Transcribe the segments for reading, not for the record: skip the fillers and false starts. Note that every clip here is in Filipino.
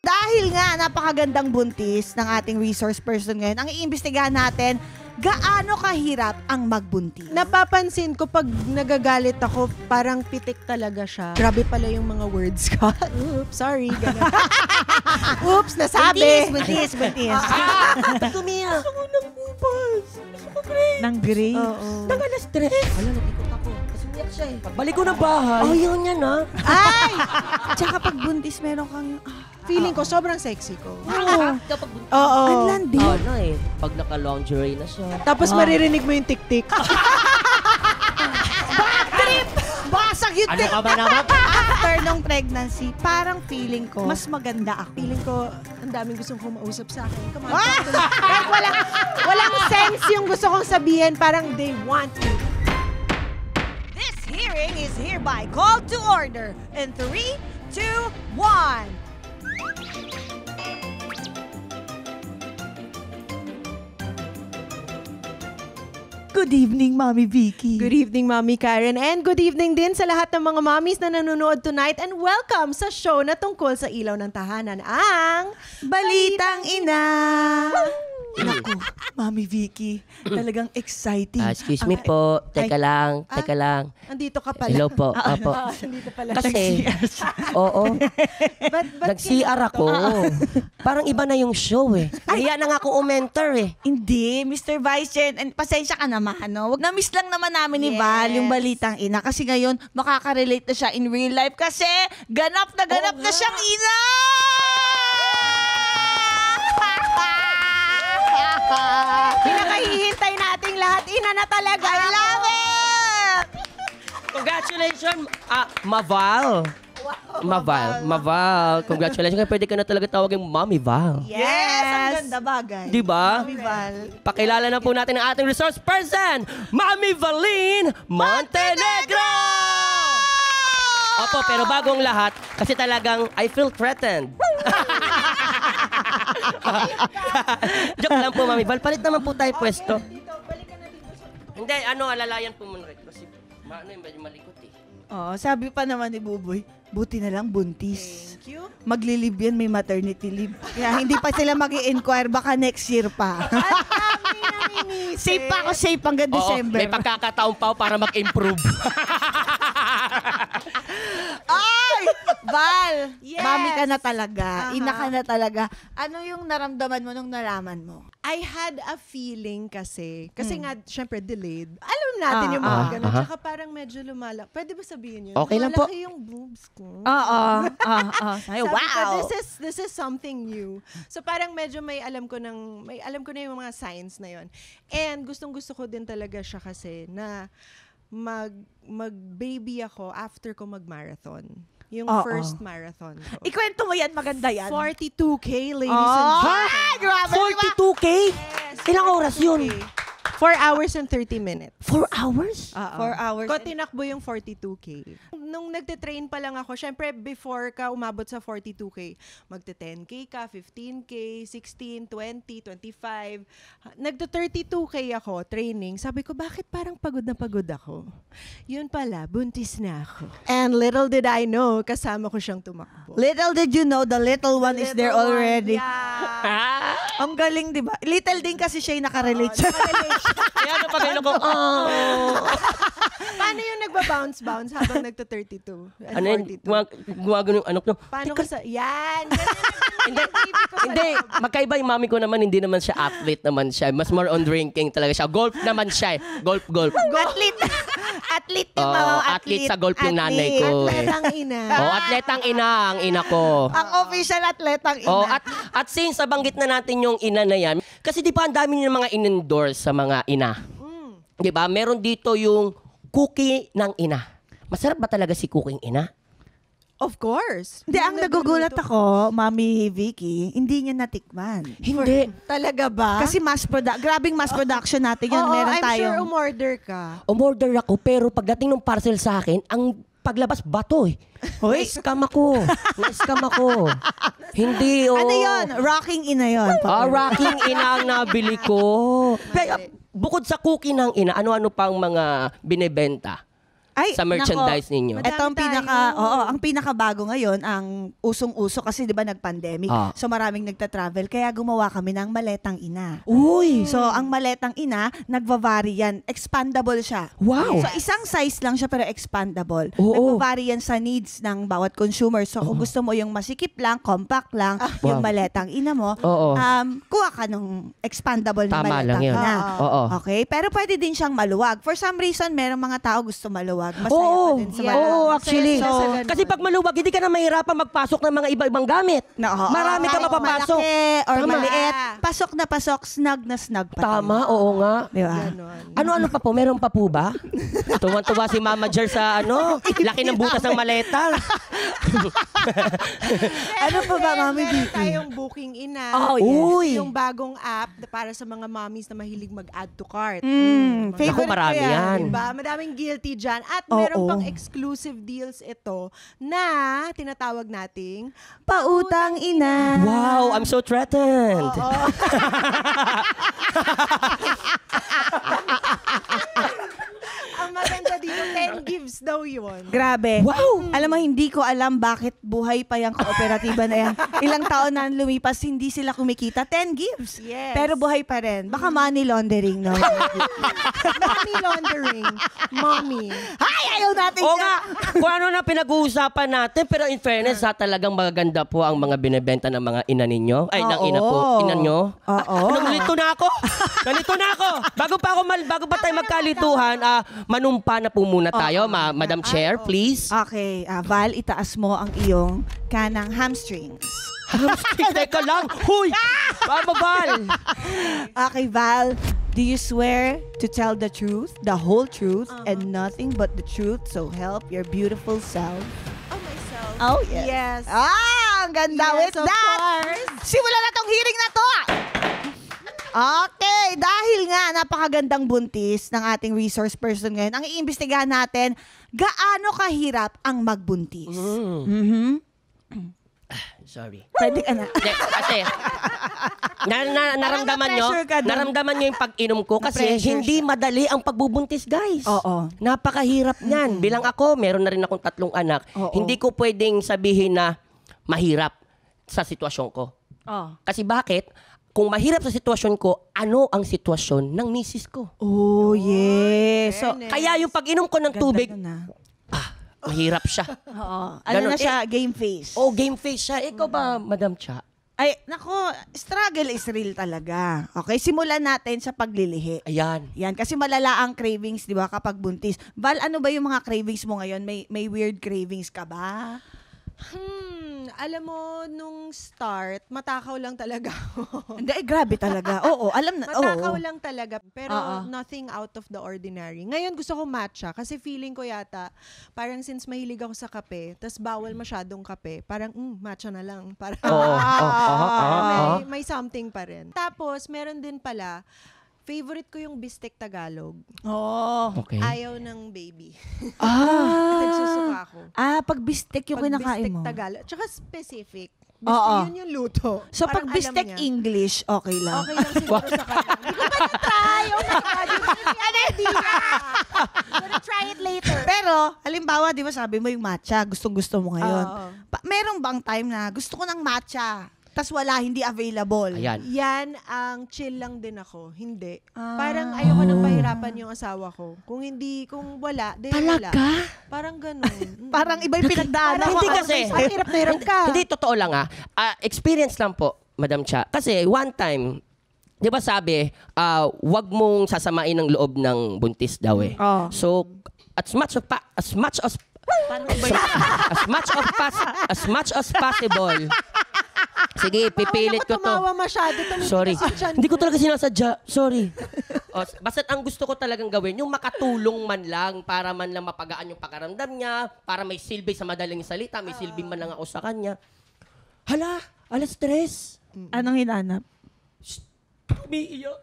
Dahil nga napakagandang buntis ng ating resource person ngayon, ang iimbestigahan natin, gaano kahirap ang magbuntis? Napapansin ko pag nagagalit ako, parang pitik talaga siya. Grabe pala yung mga words ko. Oops, sorry. Oops, nasabi. Buntis. Tumiyak. Gusto ko ng upas. Gusto ko grace. Ng grace? Oo. Nang alas 3. Wala, nag-ikot ako. Kasi umiyak siya eh. Pagbalik ko ng bahay. Oh, yun yan, ha? Ay! Tsaka pag buntis, meron kang... Feeling ko, sobrang sexy ko. Kapag Oo. Ang landi. ano eh, pag naka-lingerie na siya. Tapos maririnig mo yung tik-tik. Basag yun! Ano ka ba naman? After nung pregnancy, parang feeling ko, mas maganda ako. Feeling ko, ang daming gustong kumausap sa akin. Come on, Ah! talk to me. Kahit walang sense yung gusto kong sabihin, parang they want you. This hearing is hereby called to order in 3, 2, 1. Good evening, Mommy Vicky. Good evening, Mommy Karen. And good evening din sa lahat ng mga mommies na nanonood tonight. And welcome sa show na tungkol sa ilaw ng tahanan, ang Balitang Ina. Naku, Mommy Vicky, talagang exciting. Excuse me po. Teka lang. Andito ka pala. Hello po. Opo. Andito pala. Kasi, oo. Ba't Nag-CR ako. Parang iba na yung show eh. Nahiya na nga akong umenter eh. Hindi, Mr. Vice Chair, and pasensya ka naman, no? Na-miss lang naman namin ni Val yung Balitang Ina kasi ngayon makaka-relate na siya in real life kasi ganap na siyang ina! Pinakahihintay nating lahat. Ina na talaga. I love it! Congratulations, Maval. Maval. Congratulations. Kaya pwede ka na talaga tawagin Mommy Val. Yes! Ang ganda bagay. Di ba? Mommy Val. Pakilala na po natin ang ating resource person, Mommy Valine Montenegro! Opo, pero bagong lahat, kasi talagang I feel threatened. Joke lang po, Mami Val. Palit naman po tayo pwesto. Hindi, alalayan po muna. Kasi, medyo malikot eh. Oh, sabi pa naman ni Buboy, buti na lang buntis. Thank you. Magli-leave yan, may maternity leave. Kaya hindi pa sila mag-i-inquire, baka next year pa. Safe pa ako, safe hanggang December. May pagkakataon pa para mag-improve. Ay! Val! Yes! Mami ka na talaga. Aha. Ina ka na talaga. Ano yung naramdaman mo nung nalaman mo? I had a feeling kasi nga, syempre, delayed. Alam natin yung mga ganun. Tsaka parang medyo lumalaki. Pwede ba sabihin yun? Okay lang po. Lumalaki yung boobs ko. Oo. Sabi ko, Wow! this is something new. So parang medyo may alam ko na yung mga signs na yon. And gustong-gusto ko din talaga siya kasi na mag-baby ako after ko mag-marathon. Yung first marathon ko. Ikwento mo yan, maganda yan. 42K, ladies and gentlemen. Ay, grabe. 42K? Ilang oras yun? 4 hours and 30 minutes. 4 hours? 4 hours. Ko tinakbo yung 42K. Nung nagte-train pa lang ako, syempre before ka umabot sa 42K, magte-10K ka, 15K, 16, 20, 25. Nagte-32K ako, training. Sabi ko, bakit parang pagod na pagod ako? Yun pala, buntis na ako. And little did I know, kasama ko siyang tumakbo. Little did you know, the little one is there Little one, already. Yeah. Ang galing, di ba? Little din kasi siya yung nakarelate siya. Kaya ano pag ko, Paano yung nagba-bounce habang nagto-32? ano yun, gumagano yung anak ko. Paano ka sa... Yan! Hindi, magkaiba yung mami ko naman, hindi naman siya athlete naman siya. Mas more on drinking talaga siya. Golf naman siya eh. Golf. Athlete. Athlete yung mga athlete sa golf yung nanay ko. Atletang ina. Atletang ina, ang ina ko. Ang official atletang ina. At since nabanggit na natin yung ina na yan, kasi di ba ang dami ng mga in-endorse sa mga ina? Di ba? Meron dito yung cookie ng ina. Masarap ba talaga si cooking ina? Of course. Hindi, ang nagugulat ako, Mami Vicky, hindi niya natikman. Hindi. Talaga ba? Kasi grabing mass production natin yun. Meron I'm tayong... sure umorder ka. Umorder ako, pero pagdating ng parcel sa akin, ang paglabas bato eh. Hoy? Na-scam ako. Hindi, Ano yun? Rocking ina yun. Rocking ina ang nabili ko. Pero, bukod sa cookie ng ina, ano-ano pang mga binibenta? Ay, sa merchandise nako. ninyo? Madami Ito ang ang pinakabago ngayon, ang usong-uso kasi 'di ba nag-pandemic. Ah. So maraming nagta-travel kaya gumawa kami ng maletang ina. Uy! So ang maletang ina, nagva-vary yan. Expandable siya. Wow! So isang size lang siya pero expandable. Oo. Nagva-vary yan sa needs ng bawat consumer. So kung gusto mo yung masikip lang, compact lang, yung Wow. maletang ina mo, Oo. kuha ka ng expandable na Tama lang maletang yun. ina. Oo. Okay? Pero pwede din siyang maluwag. For some reason, merong mga tao gusto maluwag. Masaya Oo, pa din sa Yeah. maluwag. oo, actually. Masaya sila sa ganun. Kasi pag maluwag, hindi ka na mahirapan magpasok ng mga iba-ibang gamit. Marami ka Kahit mapapasok. malaki or Tama. maliit. Pasok na pasok, snug na snug pa. Tama, oo nga. Di ba? Ganon. Ano-ano pa po? Meron pa po ba? Tuwan-tuwa si Mama Jer sa laki ng butas ng maleta. Ano pa ba, Mami Meron Vicky? tayong booking ina. Oh, yes. Uy! Yung bagong app para sa mga mommies na mahilig mag-add to cart. Favorite Naku, marami ko yan. Diba? Madaming guilty dyan. At Oo. meron pang exclusive deals ito na tinatawag nating Pautang ina. Wow, I'm so threatened. ang maganda dito, 10 gives daw yun. Grabe. Wow! Alam mo, hindi ko alam bakit buhay pa yung kooperatiba na yan. Ilang taon na lumipas, hindi sila kumikita. 10 gives. Yes. Pero buhay pa rin. Baka money laundering, no? Money laundering. Mommy. Ay, ayaw natin Oo yan. nga, kung ano na pinag-uusapan natin, pero in fairness, talagang magaganda po ang mga binebenta ng mga ina ninyo. Ay, ng ina po. Oo. Ina nyo. Oo. Nalito na ako. Nalito na ako. Bago pa tayo magkalituhan, manumpa na po muna tayo, Madam Chair, please. Okay, Val, itaas mo ang iyong kanang hamstrings. Teka lang. Huy! Bababal! Okay, Val, do you swear to tell the truth, the whole truth, and nothing but the truth, so help your beautiful self? Oh, myself. Oh, yes. Yes. Ang ganda. Yes, With of that, course. simulan na tong hearing na to. Okay, dahil nga napakagandang buntis ng ating resource person ngayon, ang iimbestigahan natin, gaano kahirap ang magbuntis? Mhm. Sorry. Pwede ka na. Hindi, kasi naramdaman nyo, na-pressure ka dun. naramdaman nyo yung pag-inom ko kasi Na-pressure hindi madali ang pagbubuntis, guys. Oo. Napakahirap niyan. Bilang ako, meron na rin akong 3 anak. Oo. Hindi ko pwedeng sabihin na mahirap sa sitwasyon ko. Oh. Kasi bakit? Kung mahirap sa sitwasyon ko, ano ang sitwasyon ng misis ko? Oh, yes. So, Kaya yung pag-inom ko ng tubig, ganda nun, mahirap siya. Oo. Ano Ganon. na siya, game face. Oh, game face siya. Ikaw ba, Madam Cha? Ay, nako, struggle is real talaga. Okay, simulan natin sa paglilihi. Ayan. Yan, kasi malala ang cravings, di ba, kapag buntis. Val, ano ba yung mga cravings mo ngayon? May weird cravings ka ba? Alam mo, nung start, matakaw lang talaga ako. Hindi, grabe talaga. Oo, alam na. Matakaw Oo. lang talaga, pero Oo. nothing out of the ordinary. Ngayon gusto ko matcha kasi feeling ko yata, parang since mahilig ako sa kape, tas bawal masyadong kape, parang matcha na lang. Parang may something pa rin. Tapos, meron din pala, favorite ko yung bistek Tagalog. Oo. Okay. Ayaw ng baby. Ah. Nagsusuka ako. Pag bistek yung Pag kinakain bistek mo. Tagalog. Tsaka specific. Oo. Yun yung luto. So, pag Parang alam bistek niya. English, okay lang. Okay lang siguro sa kanya. Hindi ko pa na-try. Oh my God. Ano idea? Gonna try it later. Pero, halimbawa, di ba sabi mo yung matcha, gustong-gusto mo ngayon. Oo. Meron bang time na gusto ko ng matcha, tas wala, hindi available? Ayan. Yan ang chill lang din ako. Hindi. Ah. Parang ayoko nang pahirapan yung asawa ko. Kung wala, then wala. Talaga? Parang ganun. Parang iba yung pinagdaanan. Hindi ko. kasi. Ang hirap na hirap ka. Hindi, totoo lang experience lang po, Madam Cha. Kasi one time, di ba sabi, wag mong sasamain ang loob ng buntis daw eh. Oh. So, as much as possible, sige, pipilit ko to. Tumawa masyado. Tumingin Sorry. ka sa tiyan Hindi ko ko. talaga sinasadya. Sorry. Basta't ang gusto ko talagang gawin, yung makatulong man lang para man lang mapagaan yung pakaramdam niya, para may silbi sa madaling salita, may silbi man lang ako sa kanya. Hala, alas 3. Anong hinanap? Umiiyak.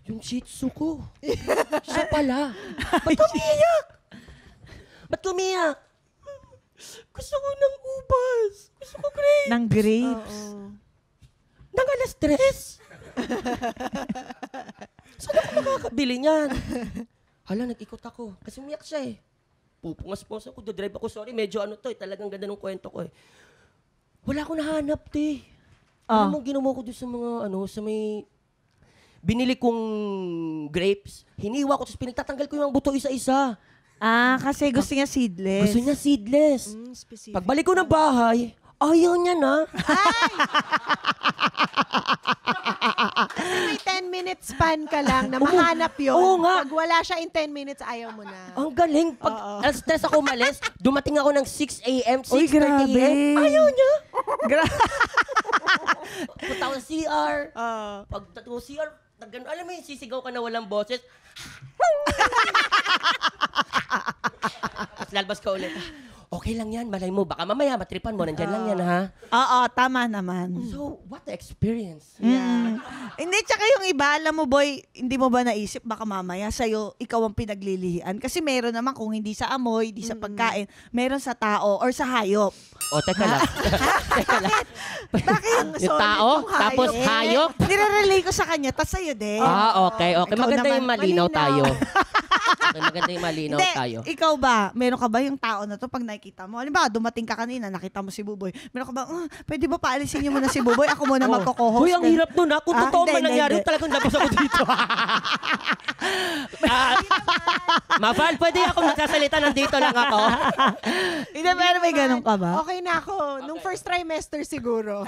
Yung shih tzu ko. Siya pala. Ba't umiiyak? Ba't umiiyak? Gusto ko ng ubas. Gusto ko grapes. Ng grapes. Nang alas 3? Saan ako makakabili niyan? Hala, nag-ikot ako. Kasi umiyak siya eh. Pupungas-pungas ako, dodrive ako. Sorry, medyo ano to eh. Talagang ganda ng kwento ko eh. Wala akong nahanap, te. Ano mong ginawa ko doon sa mga, sa may... Binili kong grapes. Hiniwa ko, tapos pinagtatanggal ko yung buto isa-isa. Kasi gusto niya seedless. Gusto niya seedless. Specific. Pagbalik ko ng bahay, ayaw niya na. Kasi may 10 minutes span ka lang na mahanap yun. Oo nga. Pag wala siya in 10 minutes, ayaw mo na. Ang galing. Pag alas 3 ako umalis, dumating ako ng 6 a.m., 6:30 Uy, grabe. a.m. Ayaw niya. Gra- Punta ako sa CR. Oo. Pag tatuwa CR, alam mo yung sisigaw ka na walang boses. Tapos lalabas ka ulit. Okay lang yan, malay mo. Baka mamaya matripan mo. Nandyan lang yan, ha? Oo, tama naman. So, what the experience? Hindi, tsaka yung iba, alam mo boy, hindi mo ba naisip, baka mamaya sa'yo, ikaw ang pinaglilihian. Kasi meron naman kung hindi sa amoy, hindi sa pagkain, meron sa tao or sa hayop. O, teka lang. Teka lang. Bakit? Yung tao, tapos hayop. Nire-relay ko sa kanya, tas sa'yo din. Okay. Ikaw Maganda naman, yung malinaw malinaw. tayo. Okay, maganda yung malinaw Hindi, tayo. ikaw ba, meron ka ba yung tao na to pag nakikita mo? Halimbawa, dumating ka kanina, nakita mo si Buboy. Meron ka ba, pwede ba paalisin niyo muna si Buboy? Ako muna magko-co-host. Hoy, ang hirap nun, ha? Kung totoo hindi, man nangyari, hindi. talagang labas ako dito. Maval, pwede ako magsasalita, nandito lang ako. Hindi, pero may ganun ka ba? Okay na ako. Nung first trimester siguro.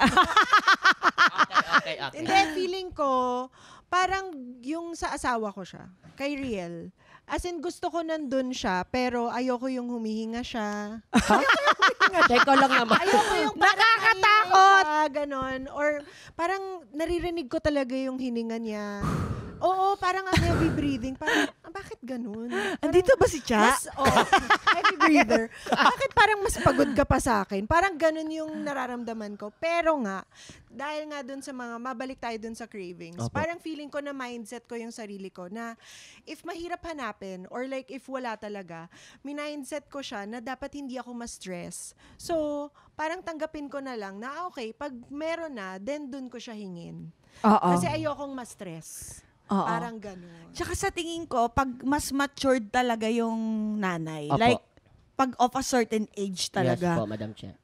Okay. Hindi, feeling ko, parang yung sa asawa ko siya, kay Riel. As in, gusto ko nandun siya, pero ayoko yung humihinga siya. Teka lang naman. Ayoko yung parang Nakakatakot! naiiyak siya, ganon. Or parang naririnig ko talaga yung hininga niya. Oo, parang ang heavy breathing. Parang, bakit ganun? Andito ba si Cha? Heavy breather. Bakit parang mas pagod ka pa sa akin? Parang ganun yung nararamdaman ko. Pero nga, dahil nga dun sa mga, mabalik tayo dun sa cravings, Opo. parang feeling ko na mindset ko yung sarili ko na if mahirap hanapin or like if wala talaga, mindset ko siya na dapat hindi ako ma-stress. So, parang tanggapin ko na lang na okay, pag meron na, then dun ko siya hingin. Oo. Kasi ayokong ma-stress. Oo. Parang ganun. Tsaka sa tingin ko, pag mas matured talaga yung nanay, Opo. like, pag of a certain age Yes talaga, po, Madam Che.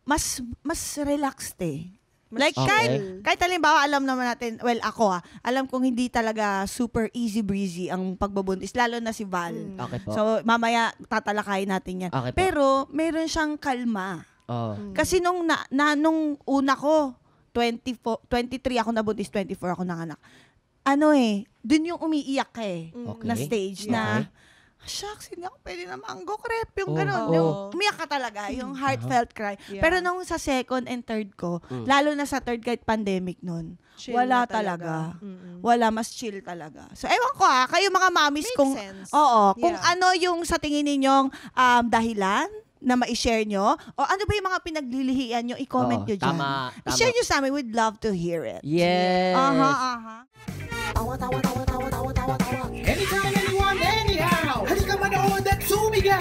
mas relaxed eh. Mas Like, chill. kahit halimbawa, alam naman natin, well, ako alam kong hindi talaga super easy-breezy ang pagbabuntis, lalo na si Val. Okay po. So, mamaya tatalakayin natin yan. Okay po. Pero, meron siyang kalma. Oh. Kasi nung una ko, 23 ako nabuntis, 24 ako nanganak. Dun yung umiiyak ka eh, Okay. na stage Yeah. na, Okay. shucks, hindi ako pwede na manggok rep, yung Oh. gano'n. Oo. Yung umiyak ka talaga, yung heartfelt cry. Yeah. Pero nung sa second and third ko, lalo na sa third kahit pandemic nun, Chill wala na talaga. talaga. Mm-mm. Wala, mas chill talaga. So, ewan ko kayo mga mamis, Makes kung, sense. kung Yeah. ano yung sa tingin ninyong dahilan na ma-share nyo, o ano ba yung mga pinaglilihian nyo, i-comment Oo, nyo dyan. tama. I-share nyo sa amin, we'd love to hear it. Yes. Aha. Anytime, anyone, anyhow. Halika manood at sumigaw.